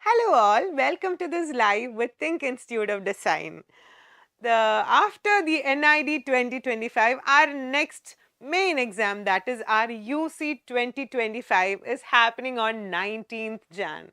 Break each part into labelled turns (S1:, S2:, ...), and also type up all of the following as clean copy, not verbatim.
S1: Hello all, welcome to this live with THiNC Institute of Design. After the NID 2025, our next main exam, that is our UCEED 2025, is happening on 19th Jan.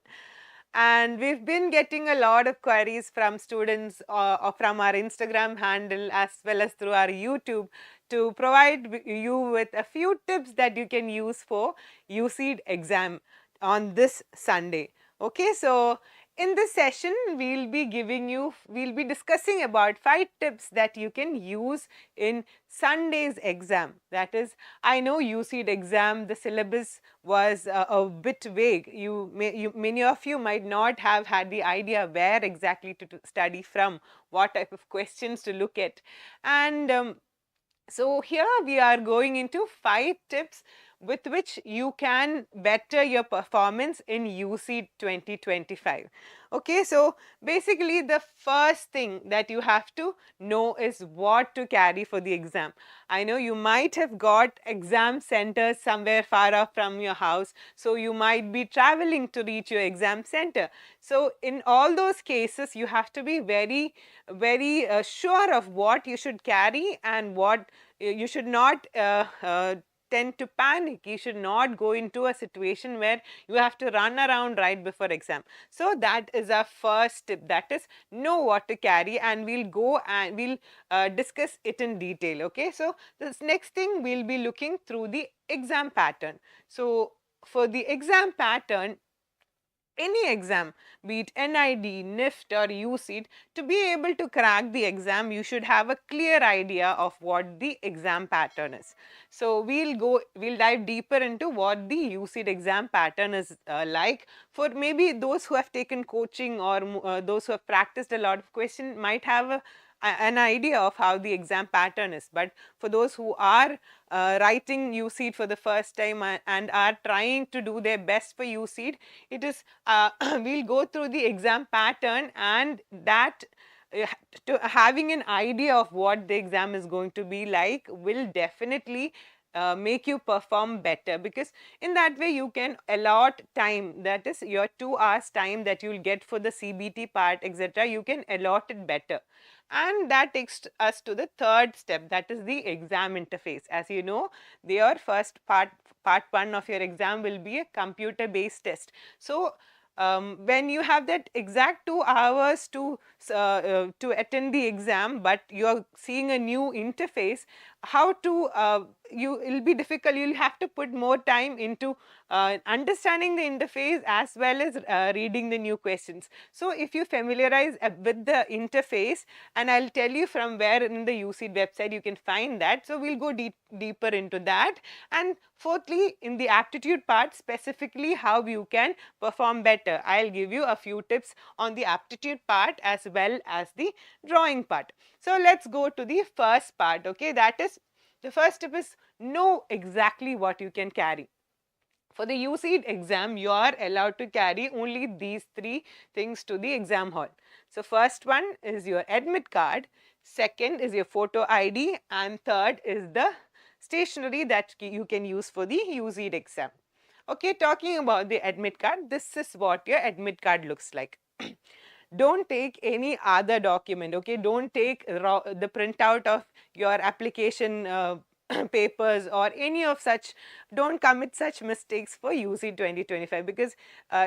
S1: And we've been getting a lot of queries from students from our Instagram handle as well as through our YouTube to provide you with a few tips that you can use for UCEED exam on this Sunday. Okay, so in this session, we'll be discussing about 5 tips that you can use in Sunday's exam. That is, I know UCEED exam, the syllabus was a bit vague. Many of you might not have had the idea where exactly to study from, what type of questions to look at. And so here we are going into 5 tips with which you can better your performance in UCEED 2025. Okay, so basically the first thing that you have to know is what to carry for the exam. I know you might have got exam centers somewhere far off from your house, so you might be traveling to reach your exam center. So in all those cases, you have to be very sure of what you should carry and what you should not tend to panic. You should not go into a situation where you have to run around right before exam. So that is our first tip, that is know what to carry, and we'll go and we'll discuss it in detail. Okay, so this next thing we'll be looking through the exam pattern. So for the exam pattern, any exam, be it NID, NIFT or UCEED, to be able to crack the exam, you should have a clear idea of what the exam pattern is. So we'll dive deeper into what the UCEED exam pattern is like. For maybe those who have taken coaching or those who have practiced a lot of questions might have an idea of how the exam pattern is. But for those who are writing UCEED for the first time and are trying to do their best for UCEED, it is we'll go through the exam pattern, and that having an idea of what the exam is going to be like will definitely make you perform better, because in that way you can allot time, that is your 2 hours time that you'll get for the CBT part, etc. You can allot it better. And that takes us to the third step, that is the exam interface. As you know, your first part 1 of your exam will be a computer based test. So when you have that exact 2 hours to attend the exam, but you are seeing a new interface, how to it'll be difficult. You'll have to put more time into understanding the interface as well as reading the new questions. So if you familiarize with the interface, and I'll tell you from where in the UCEED website you can find that, so we'll go deeper into that. And fourthly, in the aptitude part, specifically how you can perform better, I'll give you a few tips on the aptitude part as well as the drawing part. So let's go to the first part. Okay, that is, the first tip is know exactly what you can carry. For the UCEED exam, you are allowed to carry only these 3 things to the exam hall. So first one is your admit card, second is your photo ID, and third is the stationery that you can use for the UCEED exam. Okay, talking about the admit card, this is what your admit card looks like. Don't take any other document. Okay, don't take the printout of your application papers or any of such. Don't commit such mistakes for UCEED 2025, because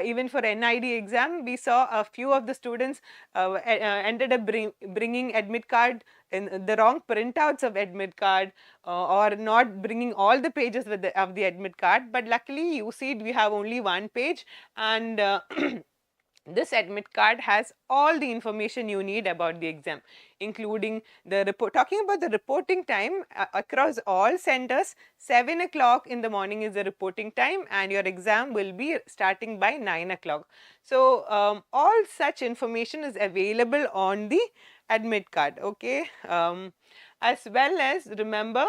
S1: even for NID exam, we saw a few of the students ended up bringing admit card in the wrong printouts of admit card, or not bringing all the pages of the admit card. But luckily UCEED, we have only 1 page, and this admit card has all the information you need about the exam, including the report. Talking about the reporting time, across all centers, 7 o'clock in the morning is the reporting time, and your exam will be starting by 9 o'clock. So all such information is available on the admit card. Okay, as well as remember,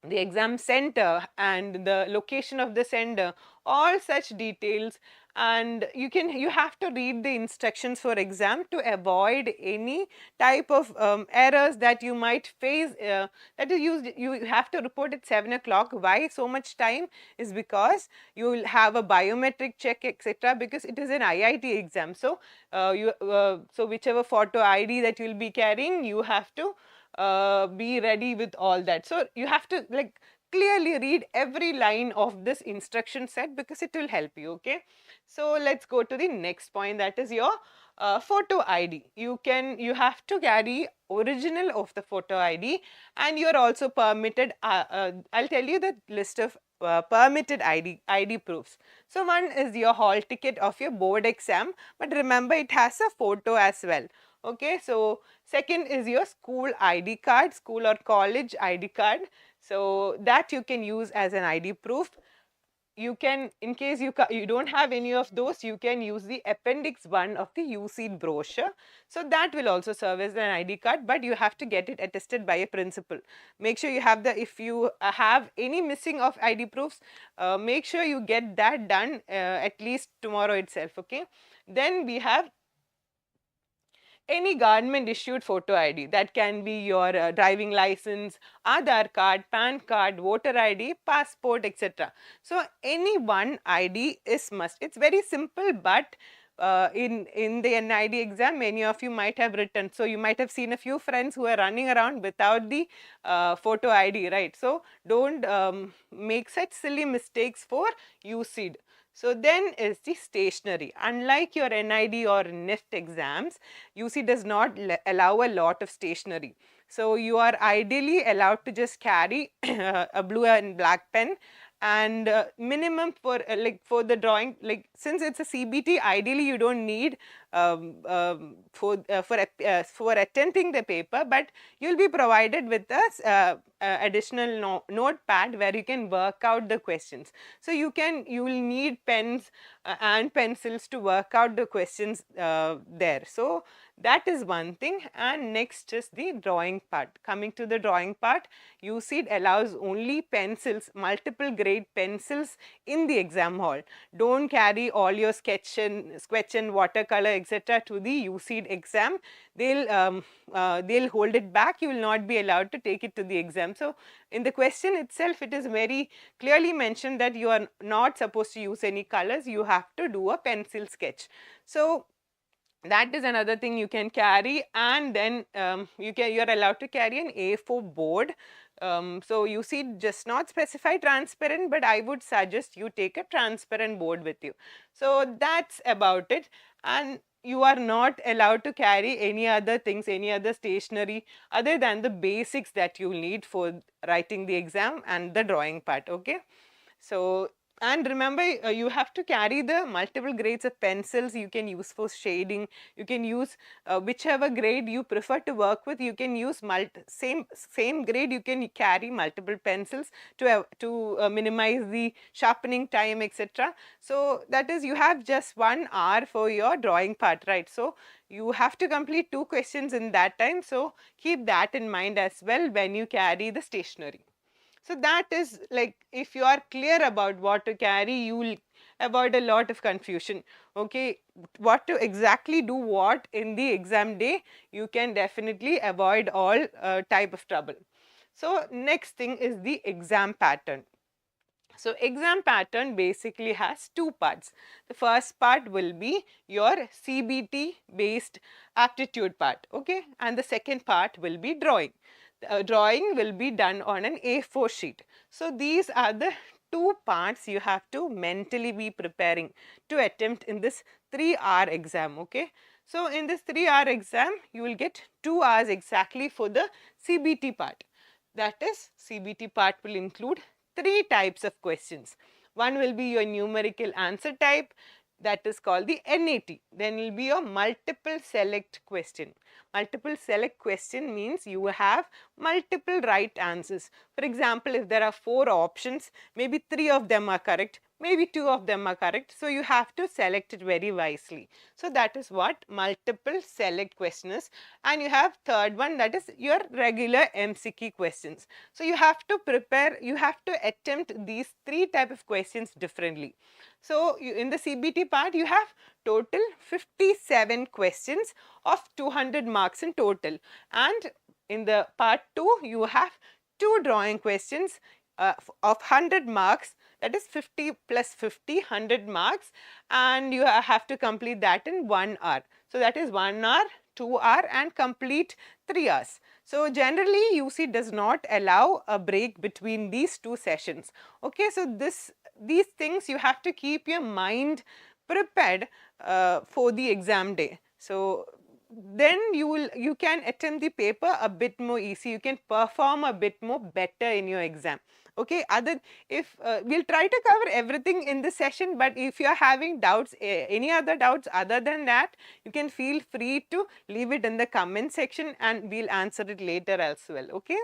S1: the exam center and the location of the sender, all such details. And you have to read the instructions for exam to avoid any type of errors that you might face. That is used, you have to report at 7 o'clock. Why so much time? Is because you will have a biometric check, etc., because it is an IIT exam. So so whichever photo ID that you will be carrying, you have to be ready with all that. So you have to like clearly read every line of this instruction set, because it will help you. Okay, so let's go to the next point, that is your photo ID. You have to carry original of the photo ID, and you are also permitted. I'll tell you the list of permitted ID proofs. So one is your hall ticket of your board exam, but remember it has a photo as well. Okay, so second is your school ID card, school or college ID card. So that you can use as an ID proof. You can, in case you don't have any of those, you can use the appendix 1 of the UCEED brochure. So that will also serve as an ID card, but you have to get it attested by a principal. Make sure you have the, if you have any missing of ID proofs, make sure you get that done at least tomorrow itself. Okay, then we have any government issued photo ID. That can be your driving license, Aadhaar card, PAN card, voter ID, passport, etc. So any one ID is must. It's very simple, but in the NID exam, many of you might have written. So you might have seen a few friends who are running around without the photo ID, right? So don't make such silly mistakes for UCEED. So then is the stationery. Unlike your NID or NIFT exams, UC does not allow a lot of stationery. So you are ideally allowed to just carry a blue and black pen, and minimum for like for the drawing, like since it's a CBT, ideally you don't need for attempting the paper, but you'll be provided with a additional notepad where you can work out the questions. So you will need pens and pencils to work out the questions there. So that is one thing. And next is the drawing part. Coming to the drawing part, UCEED allows only pencils, multiple grade pencils in the exam hall. Don't carry all your sketch and watercolor, etc., to the UCEED exam. They'll hold it back. You will not be allowed to take it to the exam. So in the question itself, it is very clearly mentioned that you are not supposed to use any colors. You have to do a pencil sketch. So that is another thing you can carry. And then you're allowed to carry an A4 board. So UCEED just not specify transparent, but I would suggest you take a transparent board with you. So that's about it. And you are not allowed to carry any other things, any other stationery other than the basics that you need for writing the exam and the drawing part. Okay, so and remember, you have to carry the multiple grades of pencils you can use for shading. You can use whichever grade you prefer to work with. You can use same grade. You can carry multiple pencils to minimize the sharpening time, etc. So that is, you have just 1 hour for your drawing part, right? So you have to complete 2 questions in that time. So keep that in mind as well when you carry the stationery. So that is, like, if you are clear about what to carry, you will avoid a lot of confusion. Okay, what to exactly do what in the exam day, you can definitely avoid all type of trouble. So next thing is the exam pattern. So exam pattern basically has 2 parts. The first part will be your CBT based aptitude part, okay, and the second part will be drawing. Drawing will be done on an A4 sheet. So these are the 2 parts you have to mentally be preparing to attempt in this 3-hour exam. Okay, so in this 3-hour exam, you will get 2 hours exactly for the CBT part. That is, CBT part will include 3 types of questions. One will be your numerical answer type, that is called the NAT. Then will be your multiple select question. Multiple select question means you have multiple right answers. For example, if there are 4 options, maybe 3 of them are correct, maybe 2 of them are correct. So, you have to select it very wisely. So, that is what multiple select question is, and you have third one, that is your regular MCQ questions. So, you have to prepare, you have to attempt these 3 type of questions differently. So, in the CBT part you have total 57 questions of 200 marks in total, and in the part 2 you have 2 drawing questions of 100 marks, that is 50 plus 50, 100 marks, and you have to complete that in 1 hour. So, that is 1 hour, 2 hour and complete 3 hours. So, generally UC does not allow a break between these 2 sessions. Okay, so these things you have to keep your mind prepared for the exam day. So, then you can attempt the paper a bit more easy, you can perform a bit more better in your exam. Okay, we'll try to cover everything in this session, but if you are having doubts, any other doubts other than that, you can feel free to leave it in the comment section and we'll answer it later as well. Okay.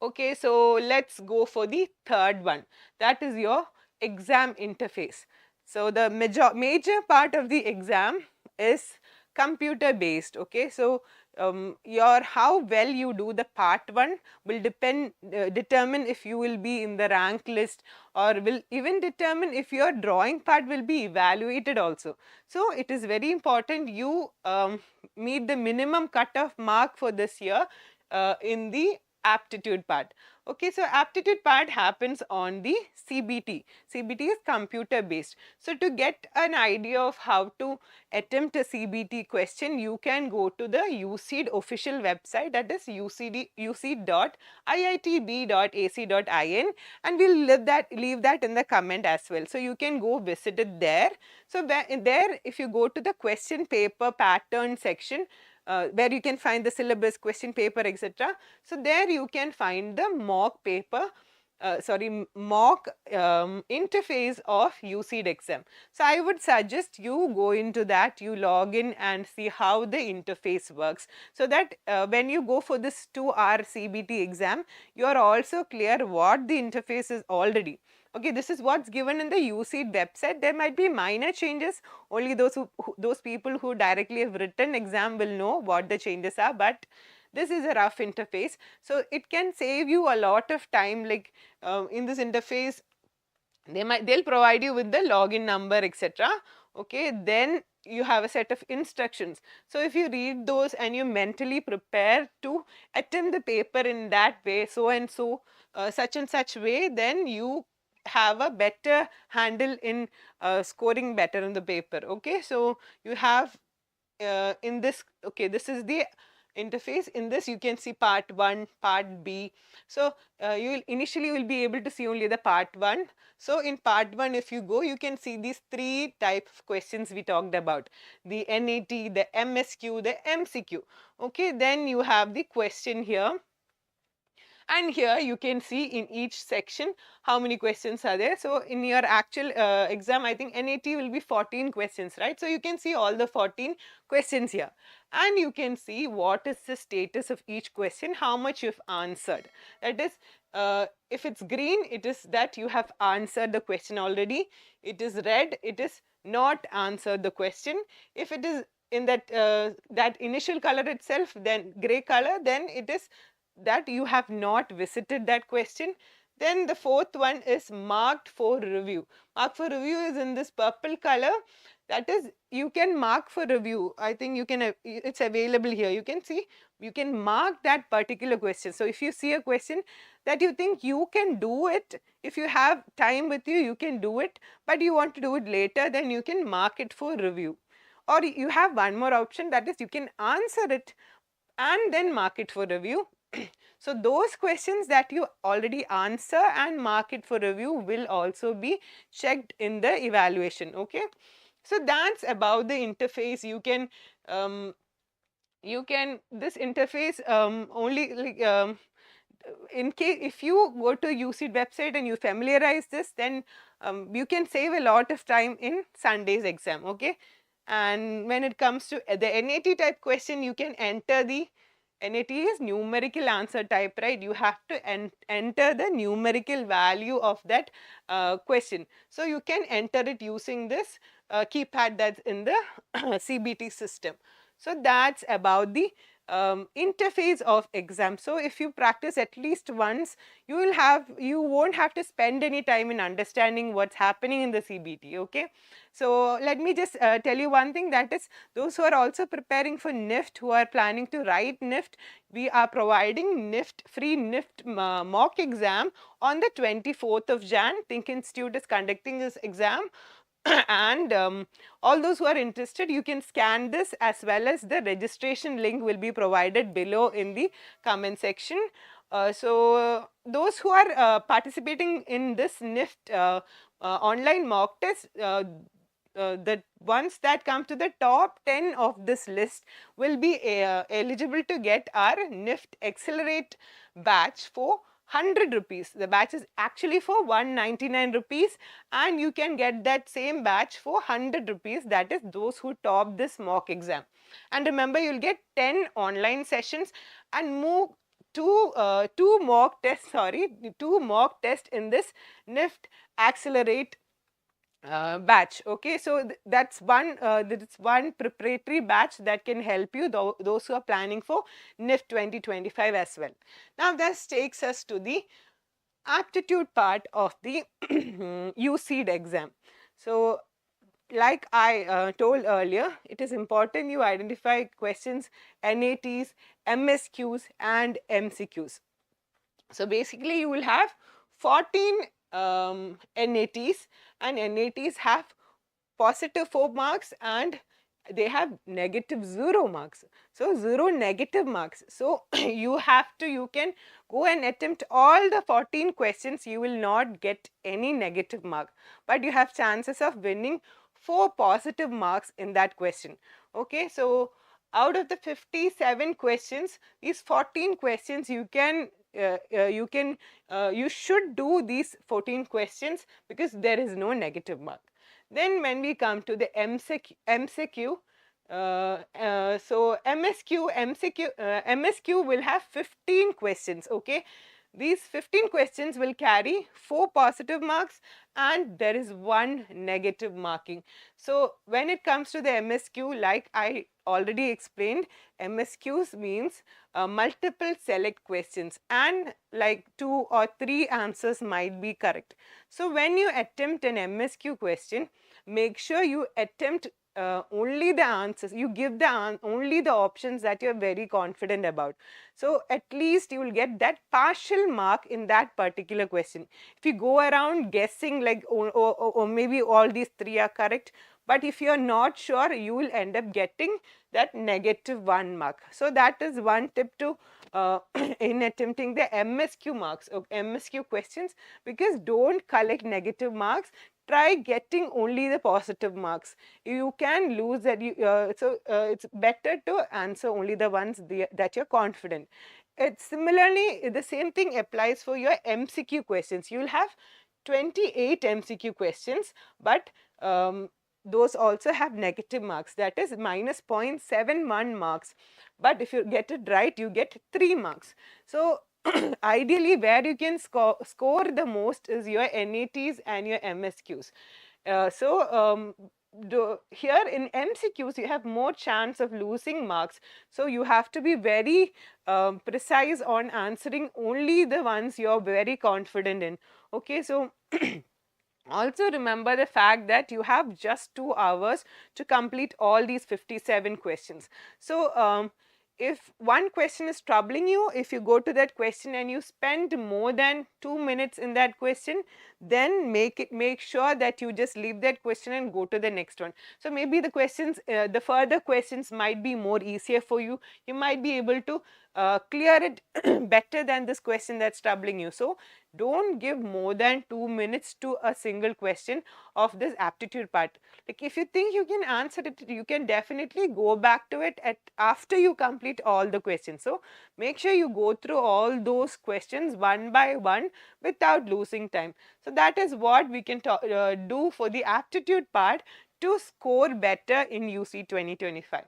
S1: Okay, so let's go for the third one, that is your exam interface. So, the major part of the exam is computer based. Okay, so your how well you do the part 1 will determine if you will be in the rank list, or will even determine if your drawing part will be evaluated also. So, it is very important you meet the minimum cutoff mark for this year in the aptitude part. Okay, so aptitude part happens on the CBT. CBT is computer based. So, to get an idea of how to attempt a CBT question, you can go to the UCEED official website, that is uced.iitb.ac.in, and we'll leave that in the comment as well. So, you can go visit it there. So, there if you go to the question paper pattern section, where you can find the syllabus, question paper, etc. So, there you can find the mock paper, mock interface of UCEED exam. So, I would suggest you go into that, you log in and see how the interface works, so that when you go for this 2-hour CBT exam, you are also clear what the interface is already. Okay, this is what's given in the UCEED website. There might be minor changes, only those people who directly have written exam will know what the changes are, but this is a rough interface. So, it can save you a lot of time, like in this interface they'll provide you with the login number, etc. Okay, then you have a set of instructions. So, if you read those and you mentally prepare to attempt the paper in that way, so and so, such and such way, then you have a better handle in scoring better in the paper. Okay, so you have in this, okay, this is the interface. In this you can see part 1, part B. So, you will initially will be able to see only the part 1. So, in part 1 if you go, you can see these 3 type of questions we talked about, the NAT, the MSQ, the MCQ. Okay, then you have the question here. And here you can see in each section how many questions are there. So, in your actual exam, I think NAT will be 14 questions, right? So, you can see all the 14 questions here, and you can see what is the status of each question, how much you have answered. That is, if it's green, it is that you have answered the question already. It is red, it is not answered the question. If it is in that initial color itself, then gray color, then it is that you have not visited that question. Then the fourth one is marked for review. Mark for review is in this purple color. That is, you can mark for review. I think you can, it's available here. You can see, you can mark that particular question. So, if you see a question that you think you can do it, if you have time with you, you can do it, but you want to do it later, then you can mark it for review. Or you have one more option, that is, you can answer it and then mark it for review. So, those questions that you already answer and mark it for review will also be checked in the evaluation. Okay. So, that's about the interface. This interface only like in case if you go to UCEED website and you familiarize this, then you can save a lot of time in Sunday's exam. Okay. And when it comes to the NAT type question, you can enter the NAT is numerical answer type, right? You have to enter the numerical value of that question. So you can enter it using this keypad that's in the CBT system. So that's about the interface of exam. So if you practice at least once, you won't have to spend any time in understanding what's happening in the CBT. Okay, so let me just tell you one thing, that is, those who are also preparing for NIFT, who are planning to write NIFT, we are providing free NIFT mock exam on the 24th of Jan. THiNC Institute is conducting this exam. And all those who are interested, you can scan this, as well as the registration link will be provided below in the comment section. So those who are participating in this NIFT online mock test, the ones that come to the top 10 of this list will be eligible to get our NIFT Accelerate batch for 100 rupees. The batch is actually for 199 rupees, and you can get that same batch for 100 rupees, that is those who top this mock exam. And remember, you'll get 10 online sessions and move two mock tests in this NIFT Accelerate batch. Okay, so that's one preparatory batch that can help you, those who are planning for NIFT 2025 as well. Now this takes us to the aptitude part of the UCEED exam. So like I told earlier, it is important you identify questions, NATs, MSQs and MCQs. So basically you will have 14 NATs, and NATs have positive 4 marks and they have negative 0 marks. So 0 negative marks. So you can go and attempt all the 14 questions, you will not get any negative mark, but you have chances of winning 4 positive marks in that question. Okay, so out of the 57 questions, these 14 questions you should do these 14 questions, because there is no negative mark. Then when we come to the MCQ, so MSQ will have 15 questions. Okay, these 15 questions will carry 4 positive marks and there is 1 negative marking. So when it comes to the MSQ, like I already explained, MSQs means multiple select questions, and like 2 or 3 answers might be correct. So when you attempt an MSQ question, make sure you attempt only the answers, you give only the options that you are very confident about. So at least you will get that partial mark in that particular question. If you go around guessing like or maybe all these 3 are correct, but if you are not sure, you will end up getting that negative 1 mark. So that is one tip to in attempting the MSQ marks or MSQ questions, because don't collect negative marks. Try getting only the positive marks. You can lose that. It's better to answer only the ones that you're confident. It's similarly, the same thing applies for your MCQ questions. You will have 28 MCQ questions, but those also have negative marks, that is minus 0.71 marks. But if you get it right, you get 3 marks. So ideally, where you can score the most is your NATs and your MSQs. Here in MCQs, you have more chance of losing marks. So you have to be very precise on answering only the ones you are very confident in. Okay, so also remember the fact that you have just 2 hours to complete all these 57 questions. So if one question is troubling you, if you go to that question and you spend more than 2 minutes in that question, then make sure that you just leave that question and go to the next one. So maybe the questions, the further questions might be more easier for you. You might be able to clear it better than this question that's troubling you. So don't give more than 2 minutes to a single question of this aptitude part. Like if you think you can answer it, you can definitely go back to it after you complete all the questions. So make sure you go through all those questions one by one without losing time. So that is what we can do for the aptitude part to score better in UC 2025.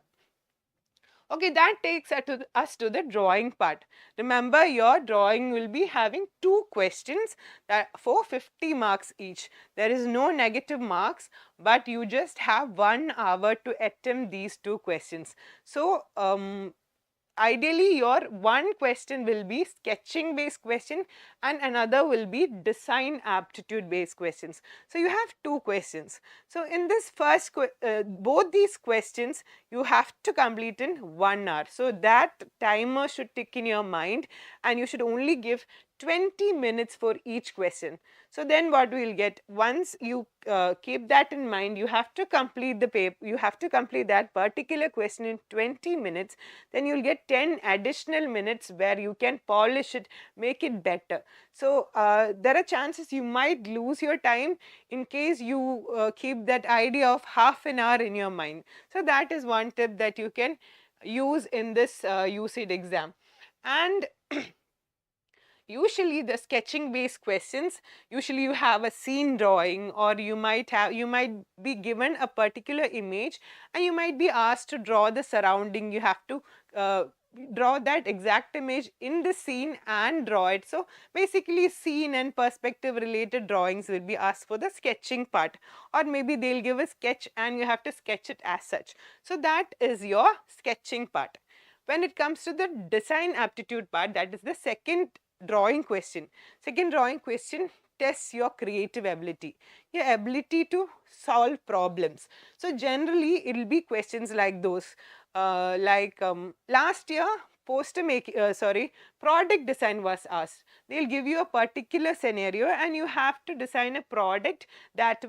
S1: Okay, that takes us to the drawing part. Remember, your drawing will be having 2 questions that for 50 marks each. There is no negative marks, but you just have 1 hour to attempt these 2 questions. So, ideally your one question will be sketching based question and another will be design aptitude based questions. So you have 2 questions. So in this first both these questions you have to complete in 1 hour. So that timer should tick in your mind and you should only give 20 minutes for each question. So then what we'll get, once you keep that in mind, you have to complete the paper, you have to complete that particular question in 20 minutes, then you'll get 10 additional minutes where you can polish it, make it better. So there are chances you might lose your time in case you keep that idea of half an hour in your mind. So that is one tip that you can use in this UCEED exam. And usually the sketching based questions, usually you have a scene drawing, or you might be given a particular image and you might be asked to draw the surrounding. You have to draw that exact image in the scene and draw it. So basically scene and perspective related drawings will be asked for the sketching part, or maybe they'll give a sketch and you have to sketch it as such. So that is your sketching part. When it comes to the design aptitude part, that is the second drawing question. Second drawing question tests your creative ability, your ability to solve problems. So generally it will be questions like those, last year product design was asked. They'll give you a particular scenario and you have to design a product that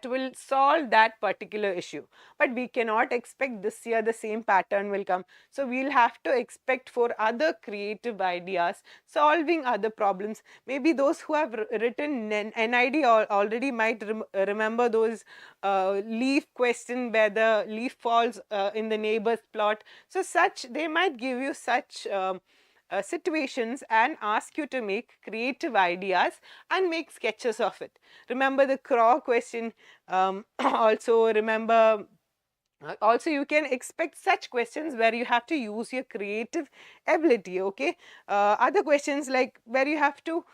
S1: will solve that particular issue. But we cannot expect this year the same pattern will come. So we'll have to expect for other creative ideas, solving other problems. Maybe those who have written NID already might remember those leaf question where the leaf falls in the neighbor's plot. So they might give you such situations and ask you to make creative ideas and make sketches of it. Remember the crow question. Also remember, also you can expect such questions where you have to use your creative ability. Okay, other questions like where you have to,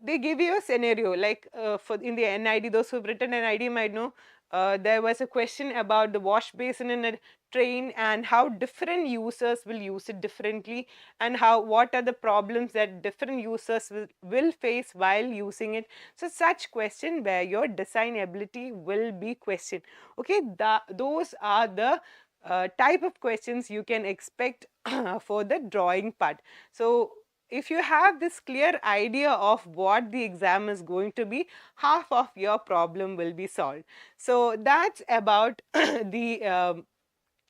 S1: they give you a scenario like for in the NID, those who've written NID might know there was a question about the wash basin in a train and how different users will use it differently, and what are the problems that different users will face while using it. So such question where your design ability will be questioned. Okay, those are the type of questions you can expect for the drawing part. So if you have this clear idea of what the exam is going to be, half of your problem will be solved. So that's about the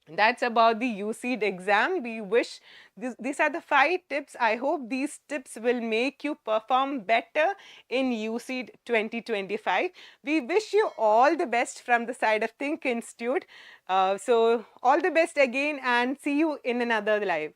S1: UCEED exam. We wish these are the 5 tips. I hope these tips will make you perform better in UCEED 2025. We wish you all the best from the side of THiNC Institute. So all the best again and see you in another live.